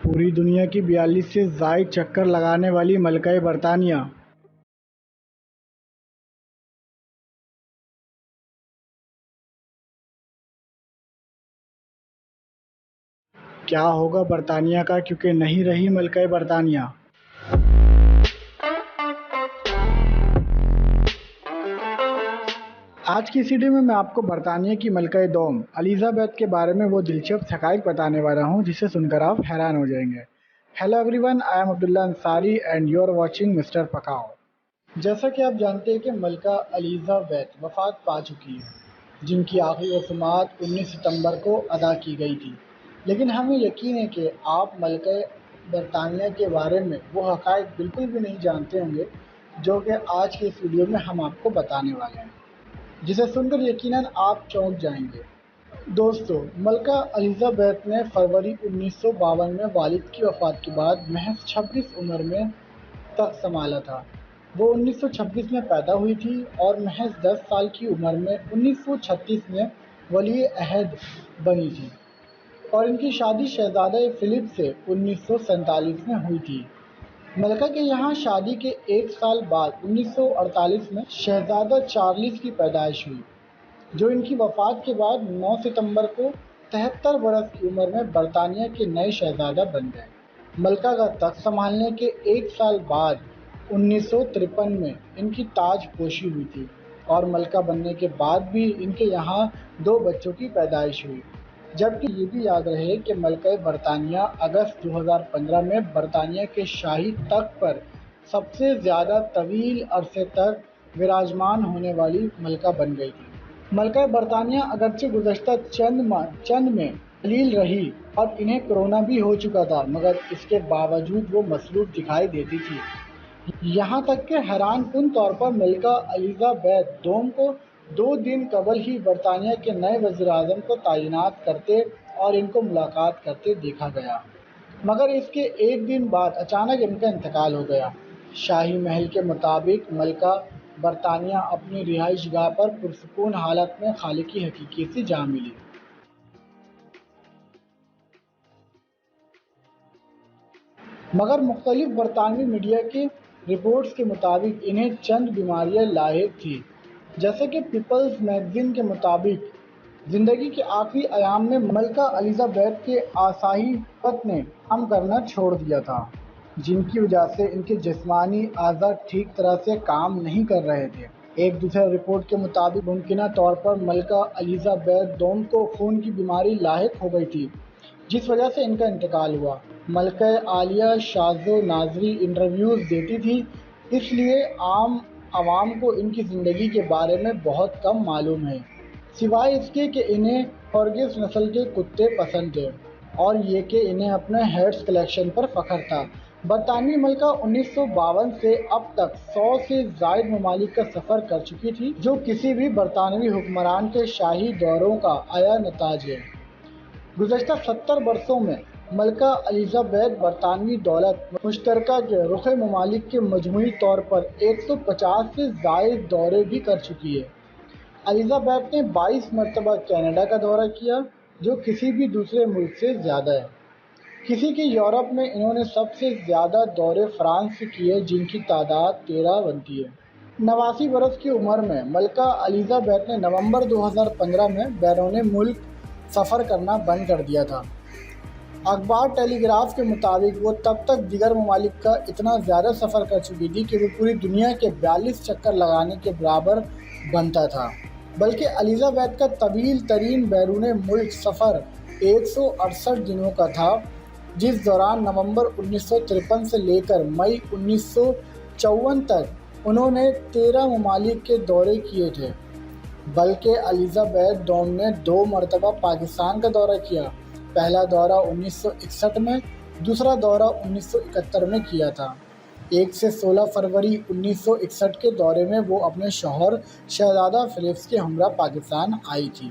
پوری دنیا کی 42 سے زائد چکر لگانے والی ملکہ برطانیہ۔ کیا ہوگا برطانیہ کا، کیونکہ نہیں رہی ملکہ برطانیہ۔ آج کی اس ویڈیو میں آپ کو برطانیہ کی ملکہ دوم الزبتھ کے بارے میں وہ دلچسپ حقائق بتانے والا ہوں جسے سن کر آپ حیران ہو جائیں گے۔ Hello everyone, I am Abdullah Ansari and you are watching Mister Pakao. جیسا کہ آپ جانتے ہیں کہ ملکہ الزبتھ وفات پا چکی ہے، جن کی آخری رسومات 19 ستمبر کو ادا کی گئی تھی، لیکن ہمیں یقین ہے کہ آپ ملکہ برطانیہ کے بارے میں وہ حقائق بالکل بھی نہیں جانتے ہوں گے جو کہ آج کی اس ویڈیو میں ہم آپ کو بتانے والے ہیں، جسے سن کر یقیناً آپ چونک جائیں گے۔ دوستو، ملکہ الزبتھ نے فروری 1952 میں والد کی وفات کے بعد محض 26 عمر میں تخت سنبھالا تھا۔ وہ 1926 میں پیدا ہوئی تھی اور محض 10 سال کی عمر میں 1936 میں ولی عہد بنی تھی، اور ان کی شادی شہزادہ فلپ سے 1947 میں ہوئی تھی۔ ملکہ کے یہاں شادی کے ایک سال بعد 1948 میں شہزادہ چارلس کی پیدائش ہوئی، جو ان کی وفات کے بعد 9 ستمبر کو 73 برس کی عمر میں برطانیہ کے نئے شہزادہ بن گئے۔ ملکہ کا تخت سنبھالنے کے ایک سال بعد 1953 میں ان کی تاج پوشی ہوئی تھی، اور ملکہ بننے کے بعد بھی ان کے یہاں 2 بچوں کی پیدائش ہوئی۔ جبکہ یہ بھی یاد رہے کہ ملکہ برطانیہ اگست 2015 میں برطانیہ کے شاہی تخت پر سب سے زیادہ طویل عرصے تک وراجمان ہونے والی ملکہ بن گئی تھی۔ ملکہ برطانیہ اگرچہ گزشتہ چند میں ذلیل رہی اور انہیں کورونا بھی ہو چکا تھا، مگر اس کے باوجود وہ مصروف دکھائی دیتی تھی، یہاں تک کہ حیران کن طور پر ملکہ الزبتھ دوم کو 2 دن قبل ہی برطانیہ کے نئے وزیر اعظم کو تعینات کرتے اور ان کو ملاقات کرتے دیکھا گیا، مگر اس کے ایک دن بعد اچانک ان کا انتقال ہو گیا۔ شاہی محل کے مطابق ملکہ برطانیہ اپنی رہائش گاہ پر پرسکون حالت میں خالق حقیقی سے جا ملی۔ مگر مختلف برطانوی میڈیا کی رپورٹس کے مطابق انہیں چند بیماریاں لاحق تھیں، جیسے کہ پیپلز میگزین کے مطابق زندگی کے آخری ایام میں ملکہ الزبتھ کے اعصابی قوت نے کام کرنا چھوڑ دیا تھا، جن کی وجہ سے ان کے جسمانی اعضاء ٹھیک طرح سے کام نہیں کر رہے تھے۔ ایک دوسرے رپورٹ کے مطابق ممکنہ طور پر ملکہ الزبتھ دوم کو خون کی بیماری لاحق ہو گئی تھی، جس وجہ سے ان کا انتقال ہوا۔ ملکہ عالیہ شاذ و نادر انٹرویوز دیتی تھی، اس لیے عام عوام کو ان کی زندگی کے بارے میں بہت کم معلوم ہے، سوائے اس کے کہ انہیں کورگس نسل کے کتے پسند تھے، اور یہ کہ انہیں اپنے ہیٹس کلیکشن پر فخر تھا۔ برطانوی ملکہ 1952 سے اب تک 100 سے زائد ممالک کا سفر کر چکی تھی، جو کسی بھی برطانوی حکمران کے شاہی دوروں کا عیا نتاج ہے۔ گزشتہ 70 برسوں میں ملکہ الزبتھ برطانوی دولت مشترکہ کے رخ ممالک کے مجموعی طور پر 150 سے زائد دورے بھی کر چکی ہے۔ الزبتھ نے 22 مرتبہ کینیڈا کا دورہ کیا، جو کسی بھی دوسرے ملک سے زیادہ ہے۔ کسی کے یورپ میں انہوں نے سب سے زیادہ دورے فرانس سے کیے، جن کی تعداد 13 بنتی ہے۔ 89 برس کی عمر میں ملکہ الزبتھ نے نومبر 2015 میں بیرون ملک سفر کرنا بند کر دیا تھا۔ اخبار ٹیلی گراف کے مطابق وہ تب تک دیگر ممالک کا اتنا زیادہ سفر کر چکی تھی کہ وہ پوری دنیا کے 42 چکر لگانے کے برابر بنتا تھا، بلکہ الزبتھ کا طویل ترین بیرون ملک سفر 168 دنوں کا تھا، جس دوران نومبر 1953 سے لے کر مئی 1954 تک انہوں نے 13 ممالک کے دورے کیے تھے۔ بلکہ الزبتھ دوم نے 2 مرتبہ پاکستان کا دورہ کیا، پہلا دورہ 1961 میں، دوسرا دورہ 1971 میں کیا تھا۔ 1 سے 16 فروری 1961 کے دورے میں وہ اپنے شوہر شہزادہ فلپ کے ہمراہ پاکستان آئی تھی۔